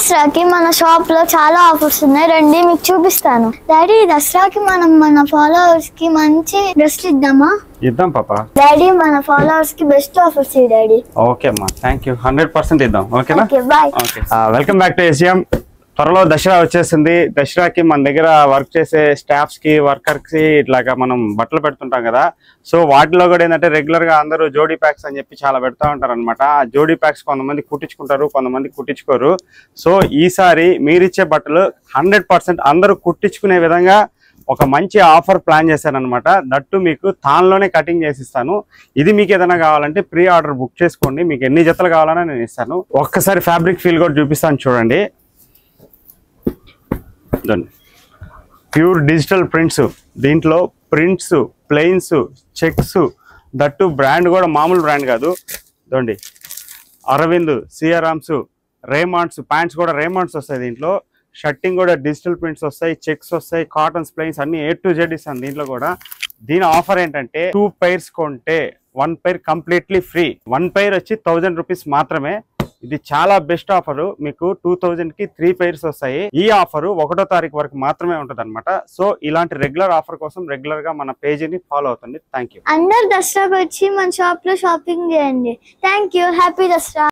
దసరాకి మన షాప్ లో చాలా ఆఫర్స్ ఉన్నాయి, రండి మీకు చూపిస్తాను. డాడీ, దసరాకి మనం మన ఫాలోవర్స్ కి మంచి డ్రెస్లు ఇద్దామా? ఇద్దాం పాపా. డాడీ, మన ఫాలోవర్స్ కి బెస్ట్ ఆఫర్స్ ఇవ్వు డాడీ. ఓకే అమ్మా, థ్యాంక్ యూ. 100% ఇద్దాం. ఓకేనా? Okay, bye. Okay, welcome back to SGM. త్వరలో దసరా వచ్చేసింది. దసరాకి మన దగ్గర వర్క్ చేసే స్టాఫ్స్ కి, వర్కర్స్ కి ఇట్లాగా మనం బట్టలు పెడుతుంటాం కదా. సో వాటిలో కూడా ఏంటంటే రెగ్యులర్ గా అందరూ జోడీ ప్యాక్స్ అని చెప్పి చాలా పెడతా ఉంటారు అనమాట. ఆ జోడీ ప్యాక్స్ కొంతమంది కుట్టించుకుంటారు, కొంతమంది కుట్టించుకోరు. సో ఈసారి మీరిచ్చే బట్టలు 100% అందరూ కుట్టించుకునే విధంగా ఒక మంచి ఆఫర్ ప్లాన్ చేశానమాట. దట్టు మీకు తాన్లోనే కటింగ్ చేసి ఇస్తాను. ఇది మీకు ఏదైనా కావాలంటే ప్రీ ఆర్డర్ బుక్ చేసుకోండి, మీకు ఎన్ని జతలు కావాలన్నా నేను ఇస్తాను. ఒక్కసారి ఫ్యాబ్రిక్ ఫీల్ కూడా చూపిస్తాను చూడండి. ప్యూర్ డిజిటల్ ప్రింట్స్, దీంట్లో prints, plains, checks, that brand కూడా మామూలు బ్రాండ్ కాదు. చూడండి, అరవింద్, సిఆరామ్స్, రేమాండ్స్, ప్యాంట్స్ కూడా రేమాండ్స్ వస్తాయి దీంట్లో. షర్టింగ్ కూడా డిజిటల్ ప్రింట్స్ వస్తాయి, చెక్స్ వస్తాయి, కాటన్స్, ప్లెయిన్స్ అన్ని A to Z ఇస్తాను దీంట్లో కూడా. దీని ఆఫర్ ఏంటంటే 2 pairs కొంటే 1 pair కంప్లీట్లీ ఫ్రీ. 1 pair వచ్చి 1000 రూపీస్ మాత్రమే. ఇది చాలా బెస్ట్ ఆఫర్. మీకు 2000 కి 3 pairs వస్తాయి. ఈ ఆఫర్ 1వ తారీఖు వరకు మాత్రమే ఉంటది అనమాట. సో ఇలాంటి రెగ్యులర్ ఆఫర్ కోసం రెగ్యులర్ గా మన పేజీని ఫాలో అవుతుంది. Thank you. అందరు దసరాకి వచ్చి మన షాప్ లో షాపింగ్ చేయండి. Thank you. హ్యాపీ దసరా.